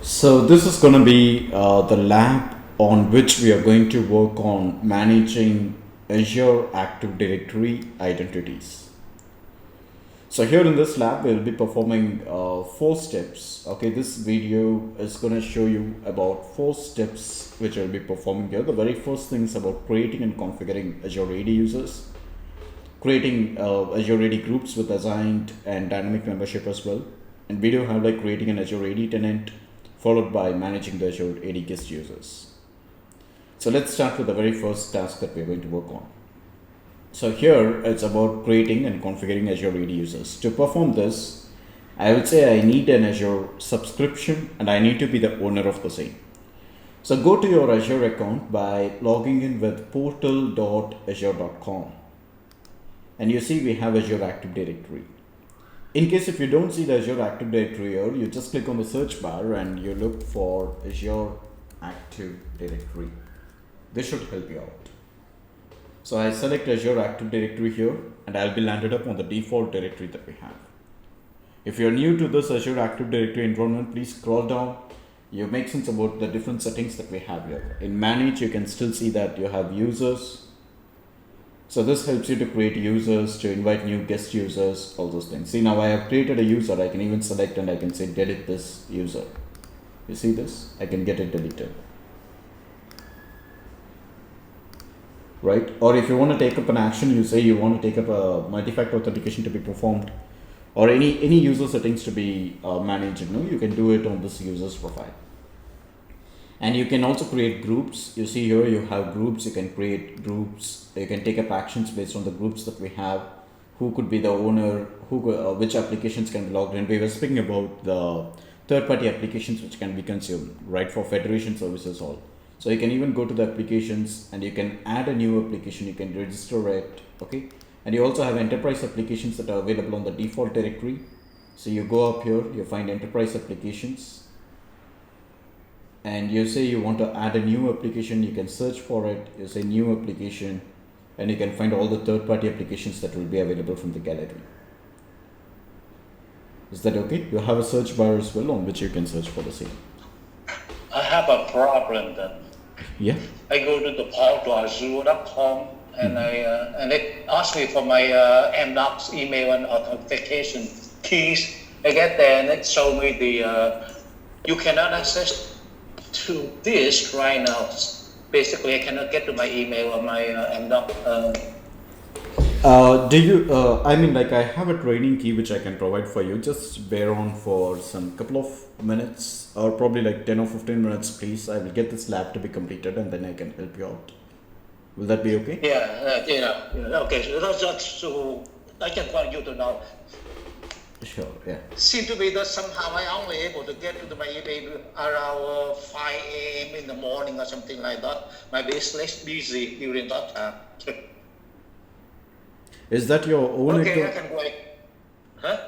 So this is going to be the lab on which we are going to work on managing Azure Active Directory identities. So here in this lab, we'll be performing 4 steps. Okay, this video is going to show you about 4 steps which I'll be performing here. The very first thing is about creating and configuring Azure AD users, creating Azure AD groups with assigned and dynamic membership as well, and video have like creating an Azure AD tenant, followed by managing the Azure AD guest users. So let's start with the very first task that we're going to work on. So here it's about creating and configuring Azure AD users. To perform this, I would say I need an Azure subscription and I need to be the owner of the same. So go to your Azure account by logging in with portal.azure.com. And you see we have Azure Active Directory. In case if you don't see the Azure Active Directory here, you just click on the search bar and you look for Azure Active Directory. This should help you out. So I select Azure Active Directory here and I'll be landed up on the default directory that we have. If you're new to this Azure Active Directory environment, please scroll down. You make sense about the different settings that we have here. In Manage, you can still see that you have users. So this helps you to create users, to invite new guest users, all those things. See, now I have created a user. I can even select and I can say delete this user. You see this? I can get it deleted. Right? Or if you want to take up an action, you say you want to take up a multi-factor authentication to be performed, or any user settings to be managed, you can do it on this user's profile. And you can also create groups. You see here you have groups. You can create groups. You can take up actions based on the groups that we have. Who could be the owner? Which applications can be logged in? We were speaking about the third-party applications which can be consumed, right, for federation services all. So you can even go to the applications and you can add a new application. You can register it, okay? And you also have enterprise applications that are available on the default directory. So you go up here, you find enterprise applications. And you say you want to add a new application, you can search for it, you say new application, and you can find all the third-party applications that will be available from the gallery. Is that okay? You have a search bar as well on which you can search for the same. I have a problem then. Yeah. I go to the portal azure.com and and it asks me for my mdocs email and authentication keys. I get there and it shows me the you cannot access to this right now. Basically, I cannot get to my email or my mdoc. Do you? I have a training key which I can provide for you. Just bear on for some couple of minutes, or probably like 10 or 15 minutes, please. I will get this lab to be completed, and then I can help you out. Will that be okay? Yeah. Okay. So I just want you to know. Sure. Yeah. Seems to be that somehow I only able to get to my email around 5 a.m. in the morning or something like that. My business busy during that time. Is that your own okay, account? I can wait. Huh?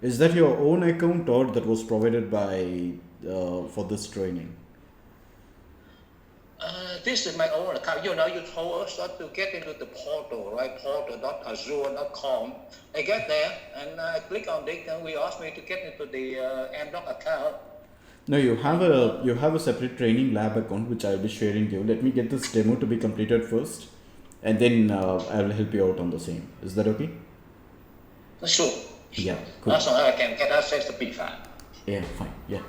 Is that your own account or that was provided by for this training? This is my own account. You told us that to get into the portal, right? Portal.azure.com. I get there and I click on it and we ask me to get into the mdoc account. No, you have a separate training lab account which I will be sharing you. Let me get this demo to be completed first, and then I will help you out on the same. Is that okay? Sure. Yeah. Cool. As long as I can get access to P5. Yeah, fine. Yeah.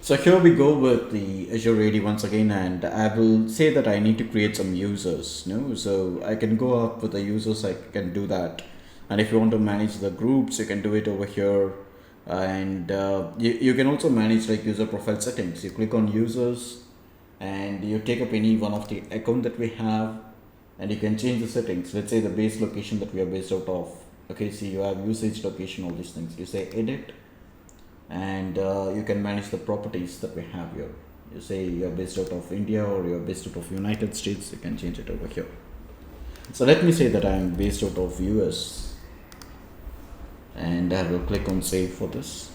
So here we go with the Azure AD once again, and I will say that I need to create some users. So I can go up with the users. I can do that, and if you want to manage the groups, you can do it over here. And you can also manage like user profile settings. You click on users, and you take up any one of the account that we have, and you can change the settings. Let's say the base location that we are based out of. Okay, see you have usage location, all these things. You say edit. And you can manage the properties that we have here. You say you're based out of India or you're based out of United States, you can change it over here. So let me say that I'm based out of US, and I will click on save for this,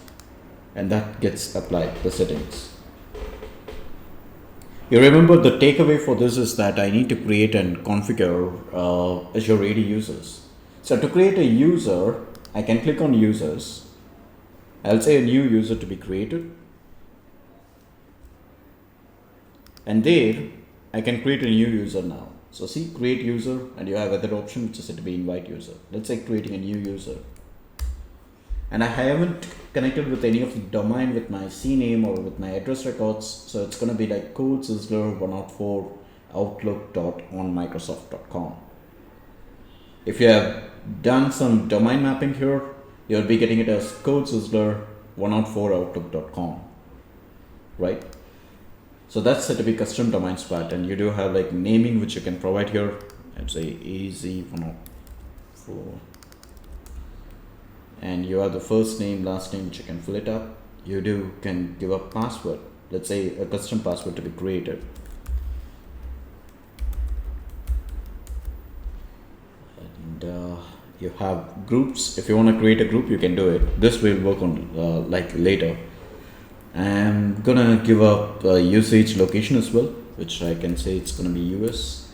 and that gets applied, the settings. You remember the takeaway for this is that I need to create and configure Azure AD users. So to create a user, I can click on users. I'll say a new user to be created. And there I can create a new user now. So see, create user, and you have other option which is set to be invite user. Let's say creating a new user. And I haven't connected with any of the domain with my CNAME or with my address records. So it's going to be like CodeSizzler 104 outlook.onmicrosoft.com. If you have done some domain mapping here, you'll be getting it as CodeSizzler 104 outlook.com, right? So that's set to be custom domain spot, and you do have like naming which you can provide here. I'd say AZ104, and you have the first name, last name which you can fill it up. You can give a password, let's say a custom password to be created. And you have groups. If you want to create a group, you can do it. This will work on like later. I'm gonna give up usage location as well, which I can say it's gonna be US,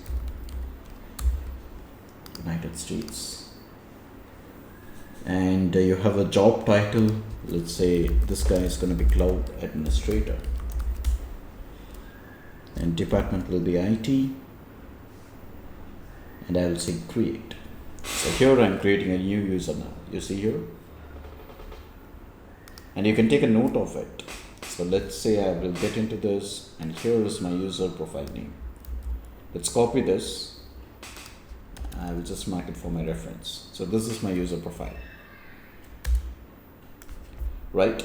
United States. And you have a job title. Let's say this guy is gonna be cloud administrator, and department will be IT, and I will say create. So here I'm creating a new user now. You see here, and you can take a note of it. So let's say I will get into this, and here is my user profile name. Let's copy this. I will just mark it for my reference. So this is my user profile, right?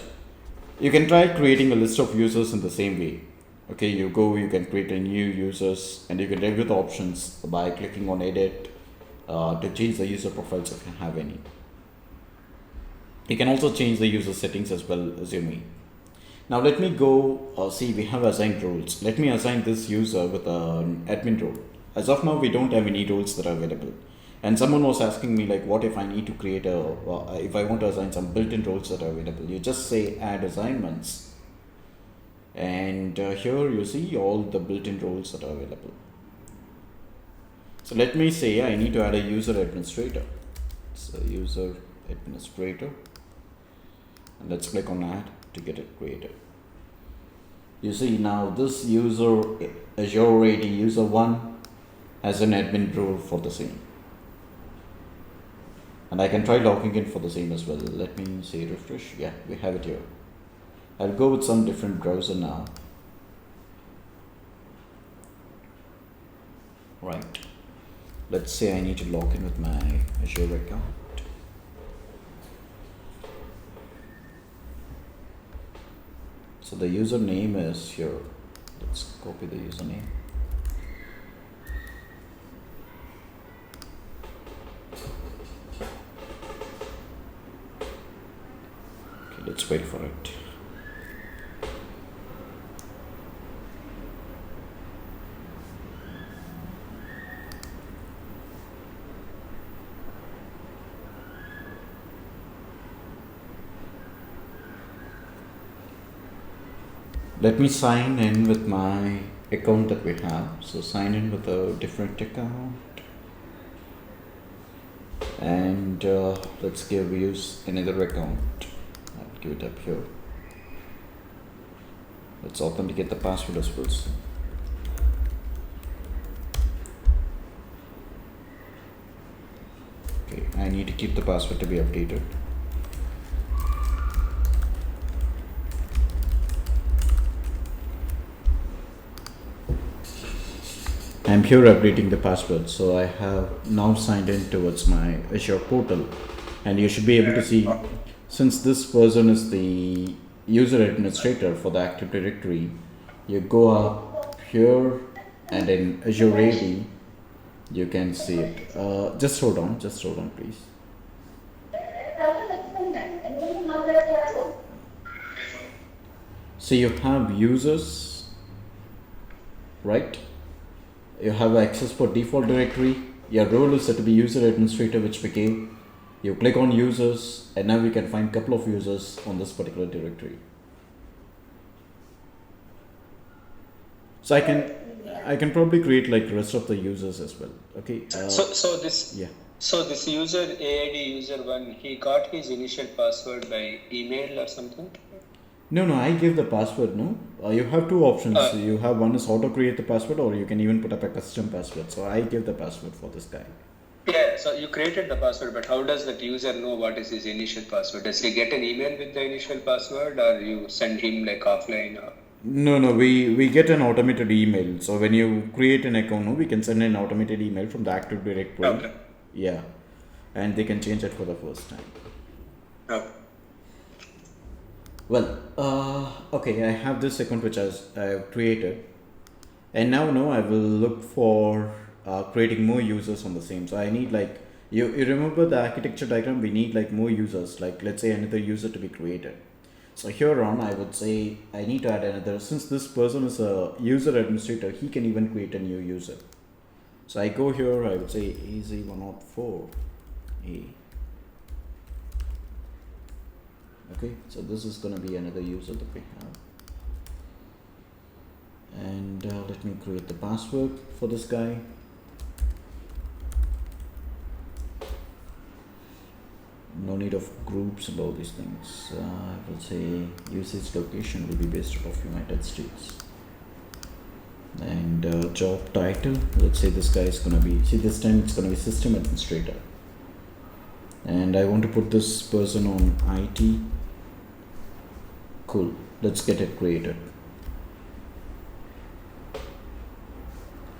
You can try creating a list of users in the same way. Okay, you can create a new users, and you can review the options by clicking on edit to change the user profiles if you have any. You can also change the user settings as well as you may. Now let me go, see, we have assigned roles. Let me assign this user with an admin role. As of now, we don't have any roles that are available. And someone was asking me like, what if I need to create if I want to assign some built-in roles that are available? You just say add assignments. And here you see all the built-in roles that are available. So let me say I need to add a user administrator. So user administrator. And let's click on add to get it created. You see now this user, Azure AD user 1 has an admin role for the same. And I can try logging in for the same as well. Let me say refresh. Yeah, we have it here. I'll go with some different browser now. Right. Let's say I need to log in with my Azure account. So the username is here. Let's copy the username. Okay, let's wait for it. Let me sign in with my account that we have. So sign in with a different account, and let's use another account. I'll give it up here. Let's authenticate the password as well. Okay, I need to keep the password to be updated. I'm here updating the password, so I have now signed in towards my Azure portal, and you should be able to see, since this person is the user administrator for the Active Directory, you go up here and in Azure AD you can see it. Just hold on please. So you have users, right? You have access for default directory. Your role is set to be user administrator, which became, you click on users, and now we can find a couple of users on this particular directory. So I can probably create like rest of the users as well. Okay. So this user AID user 1, he got his initial password by email or something? No, I give the password, no? You have two options. Uh, You have one is auto create the password, or you can even put up a custom password. So I give the password for this guy. yeah, so you created the password, but how does that user know what is his initial password? Does he get an email with the initial password, or you send him like offline? Or... No, we get an automated email. So when you create an account, no, we can send an automated email from the Active Directory. Okay. Yeah, and they can change it for the first time. Okay. Well, okay, I have this account which I have created, and now no, I will look for creating more users on the same. So I need like you remember the architecture diagram. We need like more users, like let's say another user to be created. So here on, I would say I need to add another. Since this person is a user administrator, he can even create a new user. So I go here. I would say AZ104A. Okay, so this is going to be another user that we have, and let me create the password for this guy. No need of groups and all these things. I will say usage location will be based out of United States, and job title, let's say this guy is going to be, see this time it's going to be system administrator, and I want to put this person on IT. Cool, let's get it created.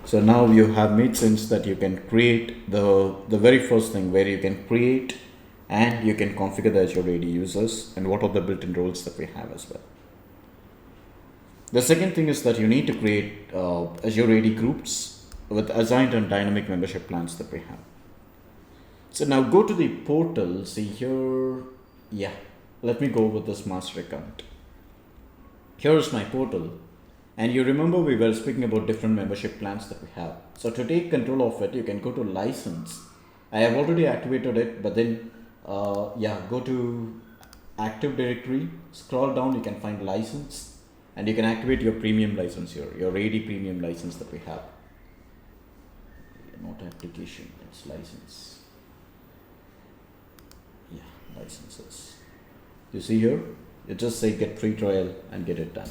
So now you have made sense that you can create the very first thing where you can create and you can configure the Azure AD users and what are the built-in roles that we have as well. The second thing is that you need to create Azure AD groups with assigned and dynamic membership plans that we have. So now go to the portal, see here, yeah, let me go with this master account. Here is my portal, and you remember we were speaking about different membership plans that we have. So to take control of it, you can go to license. I have already activated it, but then go to Active Directory, scroll down, you can find license, and you can activate your premium license here, your AD premium license that we have. Not application, it's license. Yeah, licenses. You see here, you just say get free trial and get it done.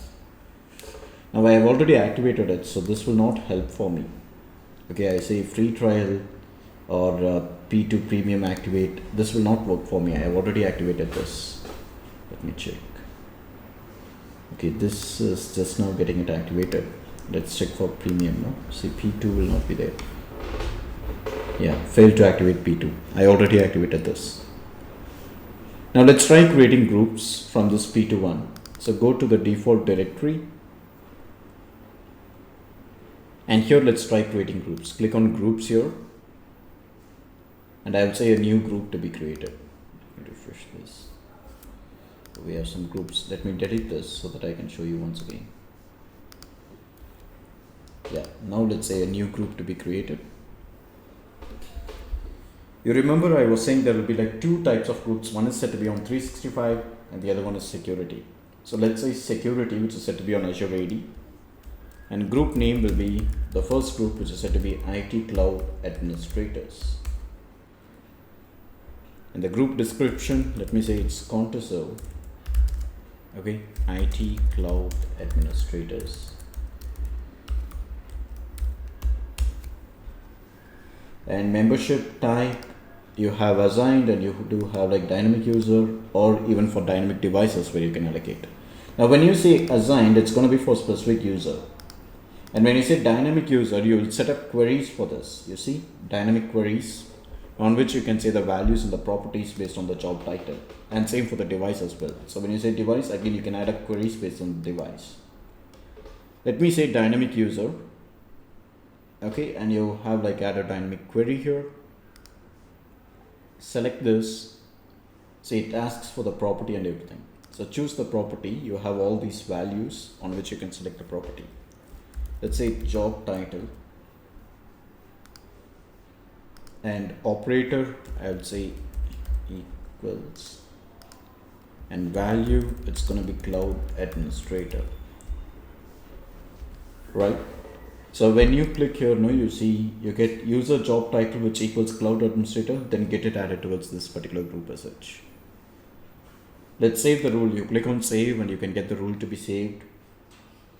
Now I have already activated it, so this will not help for me. Okay, I say free trial or P2 premium activate. This will not work for me. I have already activated this. Let me check. Okay, this is just now getting it activated. Let's check for premium. No, see P2 will not be there. Yeah, failed to activate P2. I already activated this. Now let's try creating groups from this P2 one. So go to the default directory, and here let's try creating groups. Click on groups here, and I will say a new group to be created. Let me refresh this. So we have some groups. Let me delete this so that I can show you once again. Yeah, now let's say a new group to be created. You remember I was saying there will be like two types of groups. One is set to be on 365 and the other one is security. So let's say security, which is set to be on Azure AD, and group name will be the first group, which is set to be IT Cloud Administrators. And the group description, let me say it's CodeSizzler. Okay, IT Cloud Administrators. And membership type, you have assigned, and you do have like dynamic user or even for dynamic devices where you can allocate. Now when you say assigned, it's going to be for specific user. And when you say dynamic user, you will set up queries for this. You see, dynamic queries on which you can say the values and the properties based on the job title, and same for the device as well. So when you say device, again you can add up queries based on the device. Let me say dynamic user. Okay, and you have like add a dynamic query here. Select this. Say it asks for the property and everything. So choose the property. You have all these values on which you can select the property. Let's say job title, and operator, I would say equals, and value, it's going to be cloud administrator, right? So when you click here, no, you see you get user job title which equals cloud administrator, then get it added towards this particular group as such. Let's save the rule. You click on save and you can get the rule to be saved.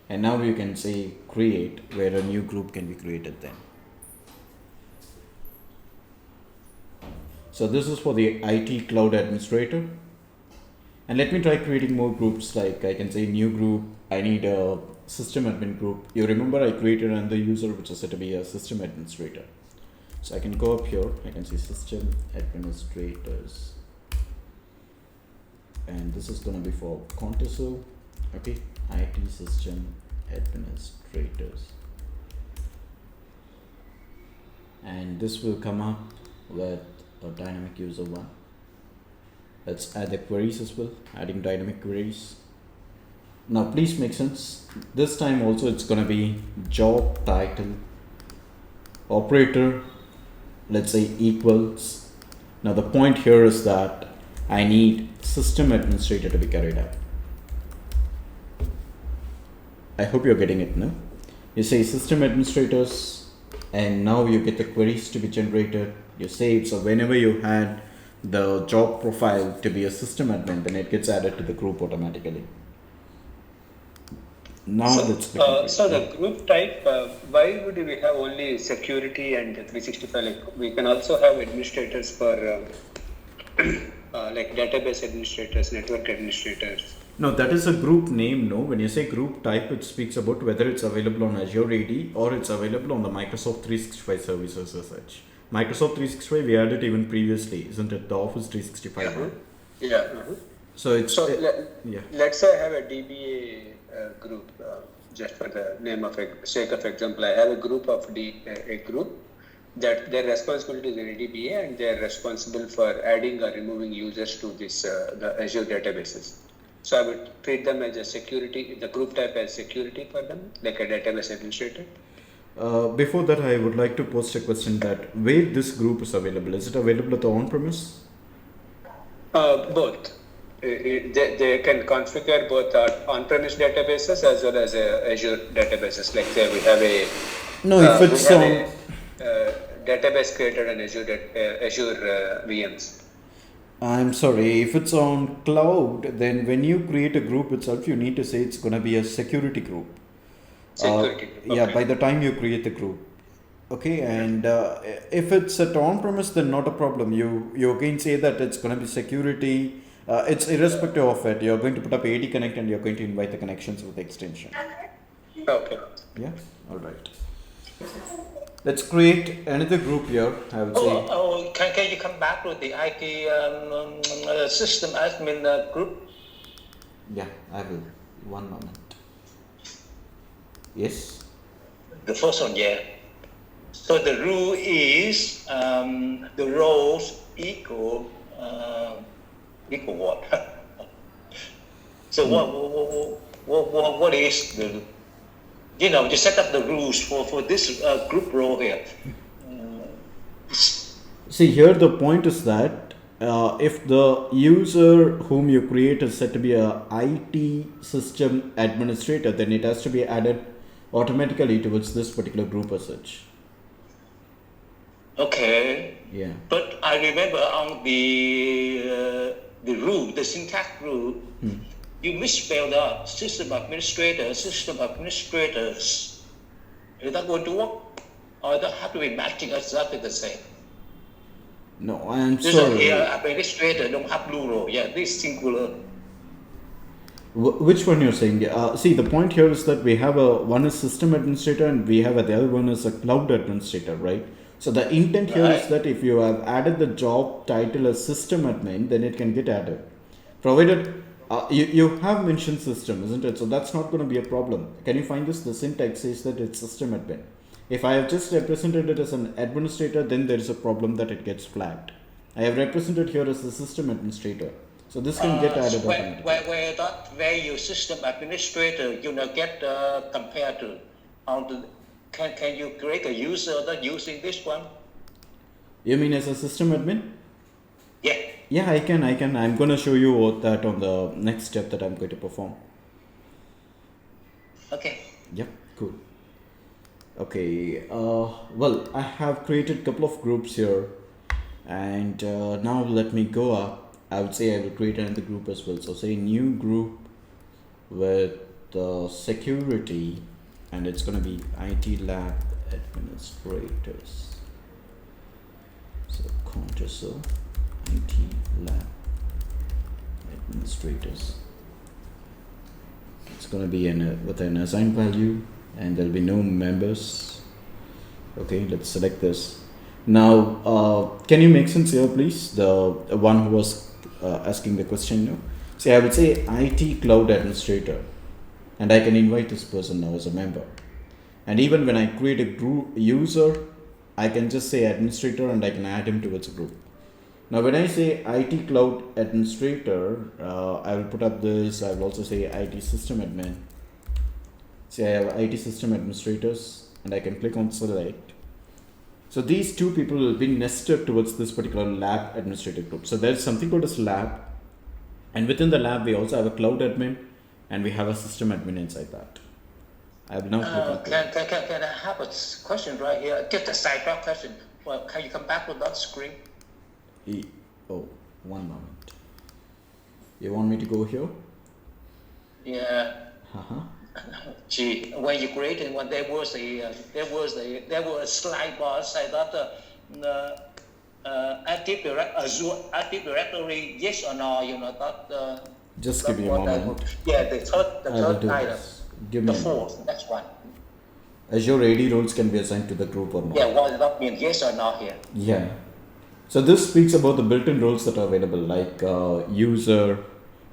And now you can say create, where a new group can be created then. So this is for the IT cloud administrator. And let me try creating more groups. Like I can say new group. I need a system admin group. You remember I created another user which is set to be a system administrator. So I can go up here. I can see system administrators. And this is going to be for CodeSizzler. Okay, IT system administrators. And this will come up with a dynamic user one. Let's add the queries as well, adding dynamic queries. Now please make sense. This time also it's going to be job title, operator, let's say equals. Now the point here is that I need system administrator to be carried out. I hope you're getting it now. You say system administrators and now you get the queries to be generated. You save, so whenever you had the job profile to be a system admin, then it gets added to the group automatically. Now let's click so the group type, why would we have only security and 365? Like we can also have administrators for like database administrators, network administrators. No, that is a group name. No, when you say group type, it speaks about whether it's available on Azure AD or it's available on the Microsoft 365 services as such. Microsoft 365, we had it even previously, isn't it? The Office 365. Uh-huh. Yeah. Uh-huh. So it's yeah. Let's say I have a DBA group, just for the name of sake of example, I have a group of a group that their responsibility is in DBA and they are responsible for adding or removing users to this the Azure databases. So I would treat them as a security, the group type as security for them, like a database administrator. Before that, I would like to post a question that where this group is available. Is it available at the on-premise? Both. They can configure both on-premise databases as well as Azure databases. Like say we have a if it's on database created on Azure VMs. I'm sorry, if it's on cloud, then when you create a group itself, you need to say it's going to be a security group. Security group. Okay. Yeah, by the time you create the group. Okay, and if it's at on-premise, then not a problem. You again say that it's going to be security. It's irrespective of it. You're going to put up AD connect and you're going to invite the connections with the extension. Okay. Yeah, all right. Let's create another group here. I would say. Can you come back to the IT system admin group? Yeah, I will. One moment. Yes. The first one, yeah. So the rule is the roles equal what? So what is the you set up the rules for this group role here. See here the point is that if the user whom you create is set to be a IT system administrator, then it has to be added automatically towards this particular group as such. Okay. Yeah. But I remember on the rule, the syntax rule, you misspelled out system administrators. Is that going to work? Or that have to be matching exactly the same? No, I'm This sorry. Here, administrator don't have plural. Yeah, this singular. Which one you're saying? See, the point here is that we have one is system administrator and we have the other one is a cloud administrator, right? So the intent here is that if you have added the job title as system admin, then it can get added. Provided you have mentioned system, isn't it? So that's not going to be a problem. Can you find this? The syntax says that it's system admin. If I have just represented it as an administrator, then there is a problem that it gets flagged. I have represented here as the system administrator. So this can get added automatically. Where your system administrator, get compared to, can you create a user that using this one? You mean as a system admin? Yeah. Yeah, I can. I'm going to show you that on the next step that I'm going to perform. Okay. Yep, cool. Okay, well, I have created a couple of groups here and now let me go up I would say I will create another group as well. So say new group with security, and it's going to be IT lab administrators. So CodeSizzler IT lab administrators. It's going to be with an assigned value, and there'll be no members. Okay, let's select this. Now, can you make sense here, please? The one who was asking the question. No? See, I would say IT cloud administrator, and I can invite this person now as a member. And even when I create a group user, I can just say administrator, and I can add him towards a group. Now, when I say IT cloud administrator, I will put up this. I will also say IT system admin. See, I have IT system administrators, and I can click on select. So these two people will be nested towards this particular lab administrator group. So there's something called as lab, and within the lab we also have a cloud admin, and we have a system admin inside that. I have now clicked on can I have a question right here? Just a sidebar question. Well, can you come back to that screen? Oh, one moment. You want me to go here? Yeah. Gee, when you created one, there was a slide bar saying that Azure Active Directory, yes or no, that. Just give me a moment. The third item. Give me the fourth, next one. Azure AD roles can be assigned to the group or not. Yeah, what does that mean? Yes or no here? Yeah. So this speaks about the built-in roles that are available, like user,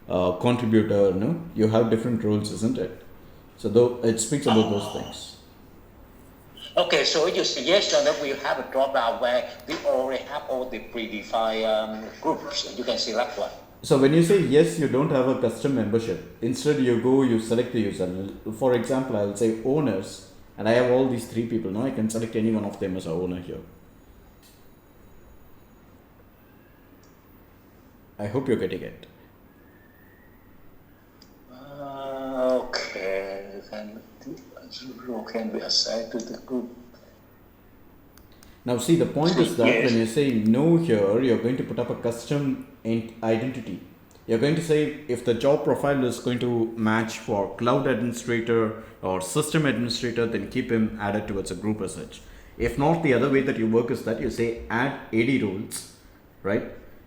contributor. No, you have different roles, isn't it? So though it speaks about those things. Okay, so you say yes or no, we have a drop down where we already have all the predefined groups. You can select one. So when you say yes, you don't have a custom membership. Instead, you select the user. For example, I will say owners, and I have all these three people. Now I can select any one of them as an owner here. I hope you're getting it. Okay, can be assigned to the group. Now see, the point is that when you say no here, you're going to put up a custom identity. You're going to say if the job profile is going to match for cloud administrator or system administrator, then keep him added towards a group as such. If not, the other way that you work is that you say add AD roles, right?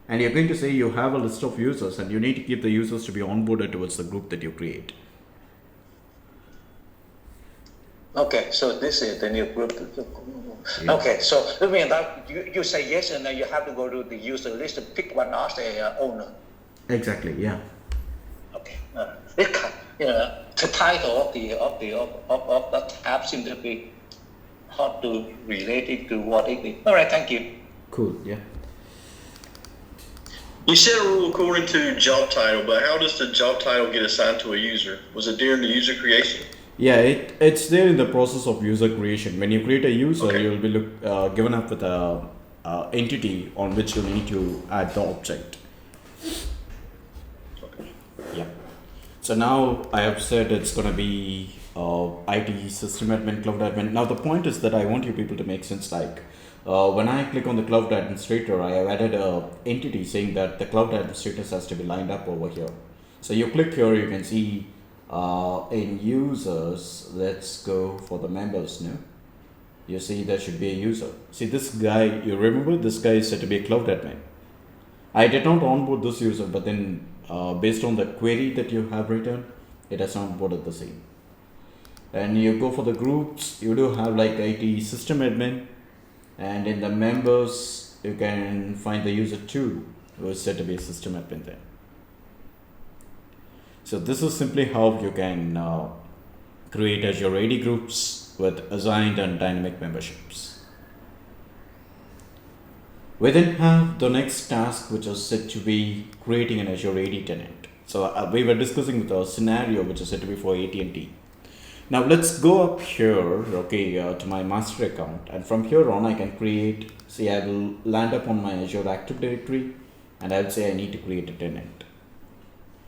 And you're going to say you have a list of users and you need to keep the users to be onboarded towards the group that you create. Okay, so this is the new group. Yeah. Okay, so I mean that you say yes, and then you have to go to the user list to pick one as the owner. Exactly. Yeah. Okay. The title of the tab seems to be hard to relate it to what it is. All right, thank you. Cool. Yeah. You set a rule according to job title, but how does the job title get assigned to a user? Was it during the user creation? Yeah, it's there in the process of user creation. When you create a user, okay, you'll be given up with a entity on which you'll need to add the object. Okay. Yeah. So now I have said it's going to be IT system admin, cloud admin. Now the point is that I want you people to make sense. Like when I click on the cloud administrator, I have added a entity saying that the cloud administrators has to be lined up over here. So you click here, you can see in users, let's go for the members now. You see there should be a user. See this guy, you remember this guy is said to be a cloud admin. I did not onboard this user, but then based on the query that you have written, it has onboarded the same. And you go for the groups, you do have like IT system admin, and in the members you can find the user 2 who is said to be a system admin there. So this is simply how you can create Azure AD groups with assigned and dynamic memberships. We then have the next task, which is said to be creating an Azure AD tenant. So we were discussing the scenario which is said to be for AT&T. Now let's go up here, okay, to my master account, and from here on I can create, see I will land up on my Azure Active Directory, and I'll say I need to create a tenant.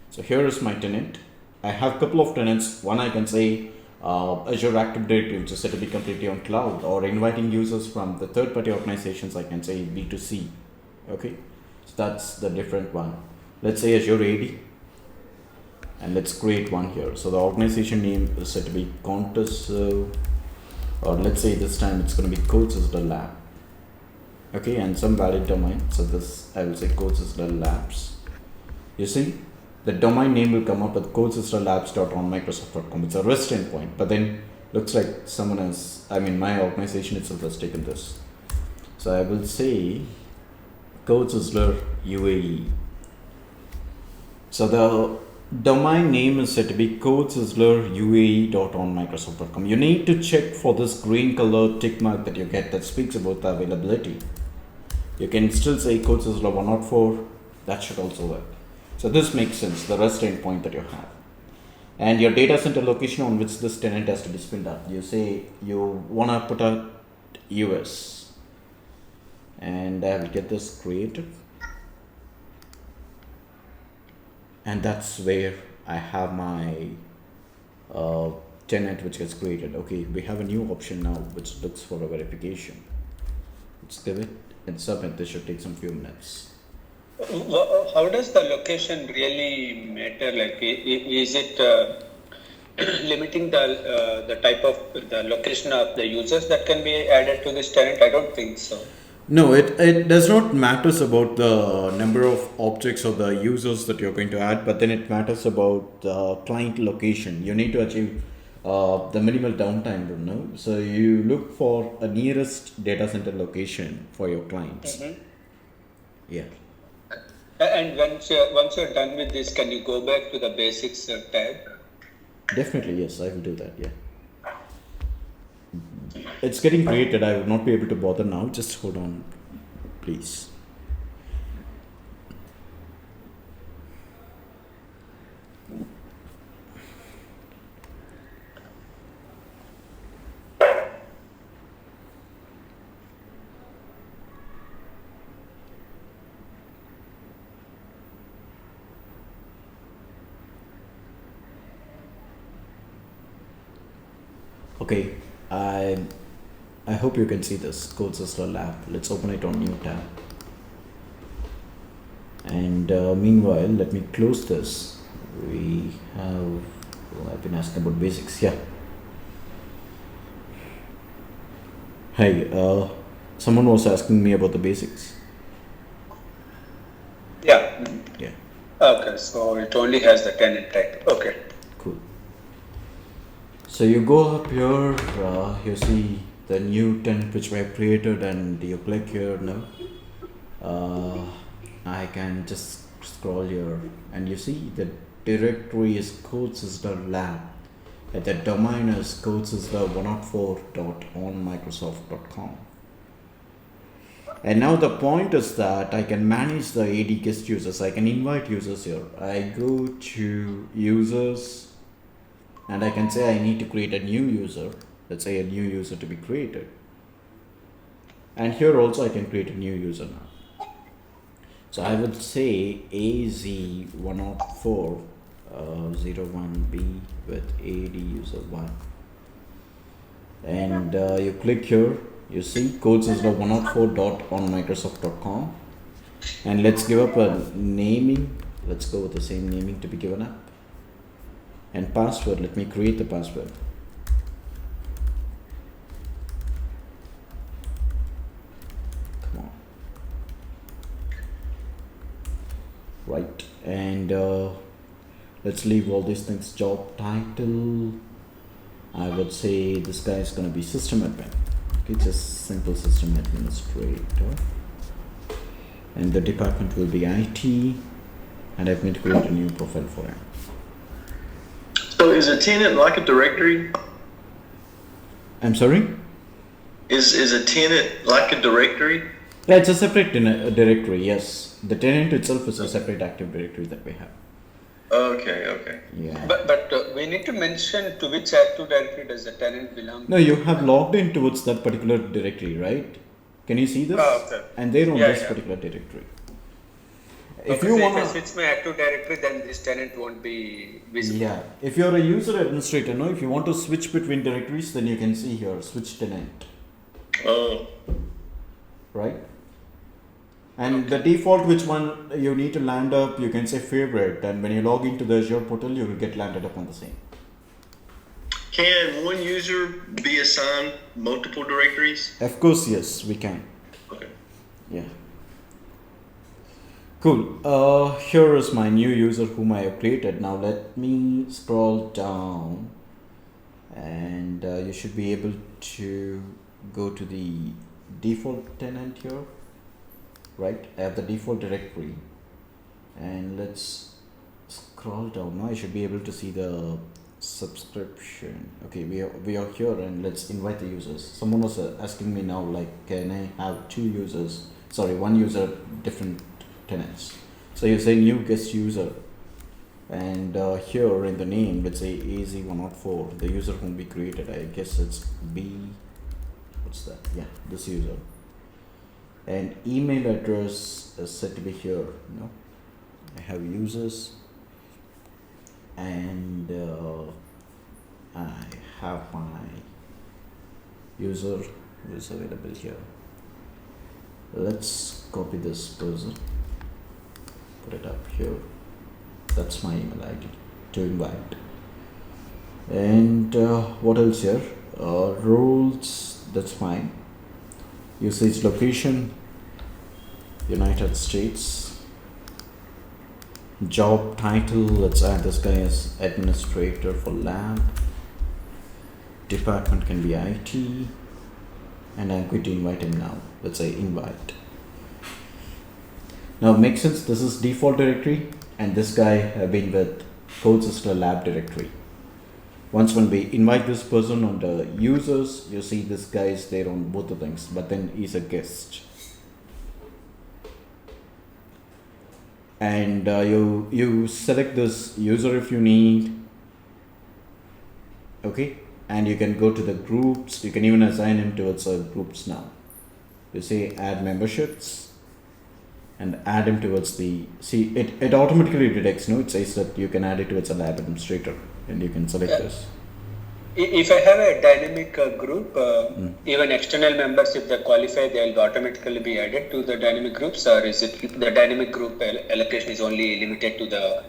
So here is my tenant. I have a couple of tenants. One I can say Azure Active Directory, which is said to be completely on cloud, or inviting users from the third-party organizations, I can say B2C. Okay. So that's the different one. Let's say Azure AD, and let's create one here. So the organization name is set to be CodeSizzler, or let's say this time it's going to be CodeSizzler Lab. Okay, and some valid domain. So this I will say CodeSizzler Labs. You see, the domain name will come up with codesizzlerlabs.onmicrosoft.com. It's a REST endpoint, but then looks like someone has, my organization itself has taken this. So I will say CodeSizzler UAE. So the domain name is set to be codesizzleruae.onmicrosoft.com. You need to check for this green color tick mark that you get that speaks about the availability. You can still say CodeSizzler 104, that should also work. So this makes sense, the REST endpoint that you have. And your data center location on which this tenant has to be spinned up. You say you want to put a US, and I will get this created. And that's where I have my tenant which gets created. Okay, we have a new option now which looks for a verification. Let's give it and submit. This should take some few minutes. How does the location really matter? Like, is it limiting the type of the location of the users that can be added to this tenant? I don't think so. No, it does not matters about the number of objects or the users that you're going to add, but then it matters about the client location. You need to achieve the minimal downtime, So you look for a nearest data center location for your clients. Mm-hmm. Yeah. And once you're done with this, can you go back to the basics tab? Definitely, yes, I will do that, yeah. It's getting created. I will not be able to bother now. Just hold on, please. Okay, I hope you can see this CodeSizzler Lab. Let's open it on new tab. And meanwhile, let me close this. We have, I've been asking about basics. Yeah. Hey, someone was asking me about the basics. Yeah. Yeah. Okay, so it only has the tenant type. Okay. Cool. So you go up here, you see the new tenant which we have created, and you click here now. I can just scroll here, and you see the directory is CodeSizzler Lab, and the domain is codesizzler104.onmicrosoft.com. And now the point is that I can manage the AD guest users. I can invite users here. I go to users, and I can say I need to create a new user. Let's say a new user to be created. And here also I can create a new user now. So I would say AZ10401B with AD user 1. And you click here, you see CodeSizzler104.onmicrosoft.com. And let's give up a naming. Let's go with the same naming to be given up. And password, let me create the password. Come on. Right, and let's leave all these things. Job title, I would say this guy is going to be system admin. Okay, just simple system administrator. And the department will be IT, and I'm going to create a new profile for him. So is a tenant like a directory? I'm sorry? Is a tenant like a directory? Yeah, it's a separate directory, yes. The tenant itself is a separate Active Directory that we have. Okay. Yeah. But we need to mention to which Active Directory does the tenant belong to. No, you have logged in towards that particular directory, right? Can you see this? Okay. And they're on this Yeah. particular directory. If I switch my Active Directory, then this tenant won't be visible. Yeah, if you're a user administrator, no, if you want to switch between directories, then you can see here, switch tenant, Oh. right? And the default which one you need to land up, you can say favorite, and when you log into the Azure portal, you will get landed up on the same. Can one user be assigned multiple directories? Of course, yes, we can. Okay. Yeah. Cool. Here is my new user whom I have created. Now let me scroll down, and you should be able to go to the default tenant here. Right, I have the default directory, and let's scroll down. Now I should be able to see the subscription. Okay, we are here, and let's invite the users. Someone was asking me now, like, can I have two users? Sorry, one user, different tenants. So you say new guest user, and here in the name, let's say AZ104, the user whom we created. I guess it's B. What's that? Yeah, this user. And email address is set to be here. No, I have users, and I have my user who is available here. Let's copy this person, put it up here. That's my email ID to invite. And what else here? Roles, that's fine. Usage location, United States. Job title, let's add this guy as administrator for lab. Department can be IT, and I'm going to invite him now. Let's say invite. Now it makes sense, this is default directory, and this guy have been with CodeSizzler lab directory. Once when we invite this person on the users, you see this guy is there on both the things, but then he's a guest. And you select this user if you need. Okay, and you can go to the groups. You can even assign him towards groups now. You say add memberships, and add him towards the, see it automatically detects, no, it says that you can add it towards a lab administrator, and you can select this. If I have a dynamic group, even external members, if they qualify, they will automatically be added to the dynamic groups, or is it the dynamic group allocation is only limited to the?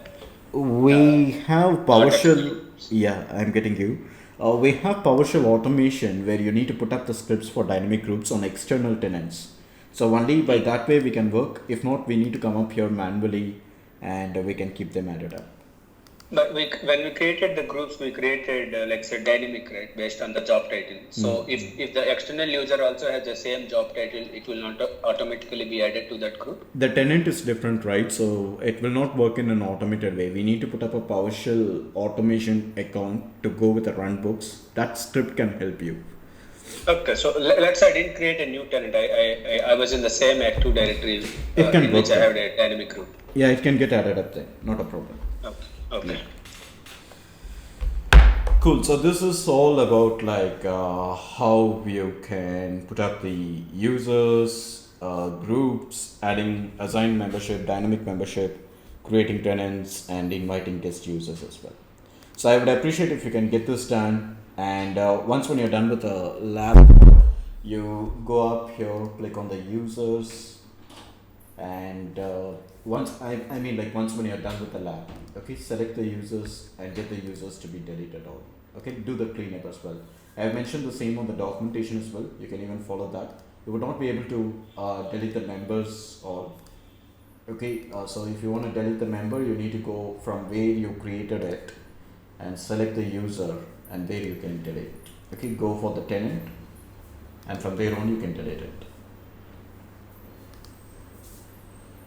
We have PowerShell. groups? Yeah, I'm getting you. We have PowerShell automation where you need to put up the scripts for dynamic groups on external tenants. So only by that way we can work. If not, we need to come up here manually, and we can keep them added up. But when we created the groups, we created like say dynamic, right, based on the job title. So if the external user also has the same job title, it will not automatically be added to that group. The tenant is different, right? So it will not work in an automated way. We need to put up a PowerShell automation account to go with the runbooks. That script can help you. Okay, so let's say I didn't create a new tenant. I was in the same Active Directory in which I have a dynamic group. Yeah, it can get added up there. Not a problem. Okay. Cool. So this is all about like how you can put up the users, groups, adding assigned membership, dynamic membership, creating tenants, and inviting guest users as well. So I would appreciate if you can get this done. And once when you're done with the lab, you go up here, click on the users, and once when you're done with the lab, okay, select the users and get the users to be deleted all. Okay, do the cleanup as well. I have mentioned the same on the documentation as well. You can even follow that. You would not be able to delete the members all. Okay, so if you want to delete the member, you need to go from where you created it and select the user, and there you can delete. Okay, go for the tenant, and from there on you can delete it.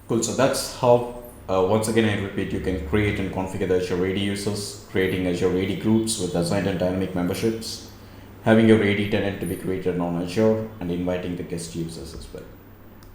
Cool. So that's how, once again I repeat, you can create and configure the Azure AD users, creating Azure AD groups with assigned and dynamic memberships, having your AD tenant to be created on Azure, and inviting the guest users as well.